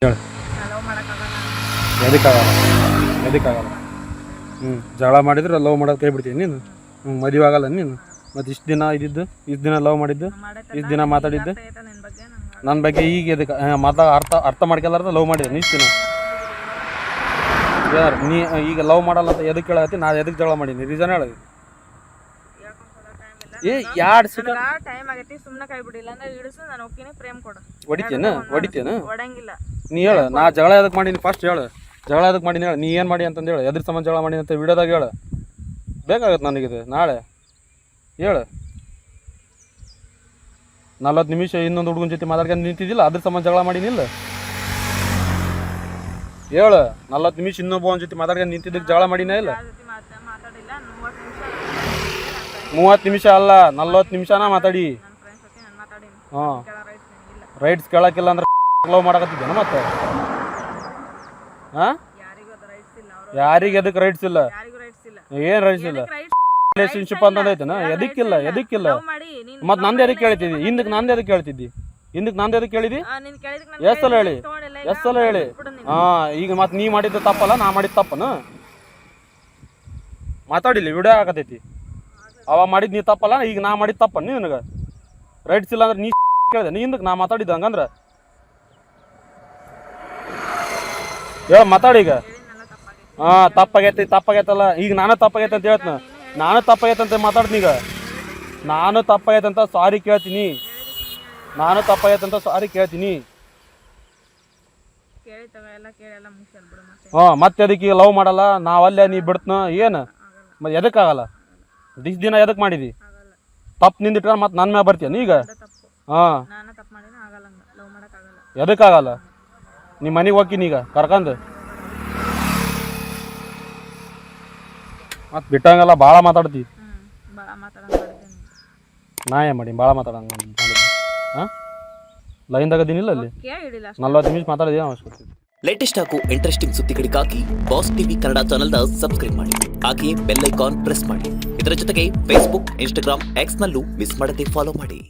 ಹೇಳು. ಲವ್ ಮಾಡೋಕ್ಕಾಗಲ್ಲ. ಎದಕ್ಕಾಗಲ್ಲ ಜಗಳ ಮಾಡಿದ್ರೆ ಲವ್ ಮಾಡೋದು ಕೈ ಬಿಡ್ತೀನಿ ನೀನು. ಮದುವೆ ಆಗಲ್ಲ ನೀನು. ಮತ್ತು ಇಷ್ಟು ದಿನ ಲವ್ ಮಾಡಿದ್ದು, ಇಷ್ಟು ದಿನ ಮಾತಾಡಿದ್ದು ನಿನ್ನ ಬಗ್ಗೆ ನನ್ನ ಬಗ್ಗೆ ಈಗ ಎದಕ್ಕೆ ಅರ್ಥ ಮಾಡ್ಕೊಳ್ಳಾರ್ದ ಲವ್ ಮಾಡಿದ್ದೀನಿ ಇಷ್ಟು ದಿನ. ಯಾರು ನೀ ಈಗ ಲವ್ ಮಾಡಲ್ಲ ಅಂತ ಎದಕ್ಕೆ ಹೇಳತ್ತಿ? ನಾನು ಎದಕ್ಕೆ ಜಗಳ ಮಾಡೀನಿ? ರೀಸನ್ ಹೇಳಿ. ಎರಡು ಸೆಕೆಂಡ್ ಟೈಮ್ ಆಗೈತಿ, ಸುಮ್ಮನೆ ಕೈ ಬಿಡಿಲ್ಲ ಅಂದ್ರೆ ಇಡಿಸು, ನಾನು ಹೋಗ್ತೀನಿ, ಪ್ರೇಮ್ ಕೊಡು. ಹೊಡಿತೇನು ಹೊಡಂಗಿಲ್ಲ. ನೀ ಹೇಳು. ನಾ ಜಗಳ ಎದಕ್ಕೆ ಮಾಡೀನಿ ಫಸ್ಟ್ ಹೇಳು. ಜಗಳ ಎದಕ್ಕೆ ಮಾಡೀನಿ ಹೇಳು. ನೀ ಏನು ಮಾಡಿ ಅಂತಂದು ಹೇಳು. ಎದ್ರ ಸಂಬಂಧ ಜಗಳ ಮಾಡೀನಿ ಅಂತ ವಿಡಿಯೋದಾಗ ಹೇಳು. ಬೇಕಾಗತ್ತೆ ನನಗಿದು ನಾಳೆ ಹೇಳು. 40 ನಿಮಿಷ ಇನ್ನೊಂದು ಹುಡುಗನ ಜೊತೆ ಮಾತಾಡ್ಕೊಂಡು ನಿಂತಿದ್ದಿಲ್ಲ, ಅದ್ರ ಸಂಬಂಧ ಜಗಳ ಮಾಡೀನಿಲ್ಲ ಹೇಳು. 40 ನಿಮಿಷ ಇನ್ನೊಬ್ಬನ ಜೊತೆ ಮಾತಾಡ್ಕೊಂಡು ನಿಂತಿದ್ದಕ್ಕೆ ಜಗಳ ಮಾಡಿನೇ ಇಲ್ಲ. 30 ನಿಮಿಷ ಅಲ್ಲ 40 ನಿಮಿಷನ ಮಾತಾಡಿ. ಹಾಂ ರೈಟ್ಸ್ ಕೇಳಕ್ಕಿಲ್ಲ ಅಂದ್ರೆ ಲವ್ ಮಾಡಕತ್ತಿದ್ದೇನ ಮತ್ತೆ? ಹಾಂ ಯಾರಿಗೆ ಎದಕ್ಕೆ ರೈಟ್ಸ್ ಇಲ್ಲ? ಏನು ರೈಟ್ಸ್ ಇಲ್ಲ? ರಿಲೇಶನ್ಶಿಪ್ ಅಂತಂದೈತನ? ಎದಕ್ಕಿಲ್ಲ ಮತ್ತೆ ನಂದು ಎದಕ್ಕೆ ಕೇಳ್ತಿದ್ದಿ? ಹಿಂದಕ್ಕೆ ನಂದು ಎದಕ್ಕೆ ಕೇಳ್ತಿದ್ದಿ? ಕೇಳಿದಿ? ಎಷ್ಟು ಸಲ ಹೇಳಿ ಹಾಂ. ಈಗ ಮತ್ತೆ ನೀ ಮಾಡಿದ್ದು ತಪ್ಪಲ್ಲ, ನಾ ಮಾಡಿದ್ದು ತಪ್ಪನ? ಮಾತಾಡಿಲ್ಲ, ವಿಡಿಯೋ ಆಗತೈತಿ. ಅವ ಮಾಡಿದ್ದು ನೀ ತಪ್ಪಲ್ಲ, ಈಗ ನಾ ಮಾಡಿದ್ದು ತಪ್ಪ ನಿನಗೆ? ರೈಟ್ಸ್ ಇಲ್ಲ ಅಂದ್ರೆ ನೀ ಕೇಳಿದೆ, ನೀ ಹಿಂದಕ್ಕೆ ನಾ ಮಾತಾಡಿದ್ದು ಹಂಗಂದ್ರೆ ಹೇಳು. ಮಾತಾಡಿ ಈಗ. ಹಾಂ ತಪ್ಪಾಗೈತಲ್ಲ. ಈಗ ನಾನು ತಪ್ಪಾಗೈತೆ ಅಂತ ಹೇಳ್ತೀನಿ. ನಾನು ತಪ್ಪಾಗೈತಂತ ಮಾತಾಡ್ತೀನಿ ಈಗ. ನಾನು ತಪ್ಪಾಗೈತಂತ ಸಾರಿ ಕೇಳ್ತೀನಿ. ಹಾಂ ಮತ್ತೆ ಅದಕ್ಕೆ ಲವ್ ಮಾಡಲ್ಲ ನಾವಲ್ಲೇ ನೀ ಬಿಡ್ತನ ಏನು? ಮತ್ತೆ ಎದಕ್ಕಾಗಲ್ಲ? ದಿಸ್ ದಿನ ಎದಕ್ಕೆ ಮಾಡಿದಿ? ತಪ್ಪು ನಿಂದಿಟ್ರೆ ಮತ್ತೆ ನನ್ನ ಮ್ಯಾಗ ಬರ್ತೀಯ ಈಗ? ಹಾಂ ಎದಕ್ಕಾಗಲ್ಲ? ನಿಮ್ಮ ಮನೆಗೆ ಹೋಗ್ತೀನಿ ಈಗ ಕರ್ಕಂದು. ಮತ್ತೆ ಬಿಟ್ಟಂಗೆಲ್ಲ ಭಾಳ ಮಾತಾಡ್ತಿ. ನಾ ಏನು ಮಾಡಿ ಭಾಳ ಮಾತಾಡಂಗೆ ಮಾಡಿದ್ದೆ? ಹಾಂ ಲೈನ್ದಾಗ ಅದಿನಿಲ್ಲ ಅಲ್ಲಿ 40 ನಿಮಿಷ ಮಾತಾಡಿದೆ ಅವಶ್ಯಕತೆ. ಲೇಟೆಸ್ಟ್ ಹಾಗೂ ಇಂಟ್ರೆಸ್ಟಿಂಗ್ ಸುದ್ದಿಗಳಿಗಾಗಿ ಬಾಸ್ ಟಿವಿ ಕನ್ನಡ ಚಾನೆಲ್ನ ಸಬ್ಸ್ಕ್ರೈಬ್ ಮಾಡಿ. ಹಾಗೆಯೇ ಬೆಲ್ ಐಕಾನ್ ಪ್ರೆಸ್ ಮಾಡಿ. ಇದರ ಜೊತೆಗೆ ಫೇಸ್ಬುಕ್, ಇನ್ಸ್ಟಾಗ್ರಾಮ್, ಎಕ್ಸ್ ನಲ್ಲೂ ಮಿಸ್ ಮಾಡದೆ ಫಾಲೋ ಮಾಡಿ.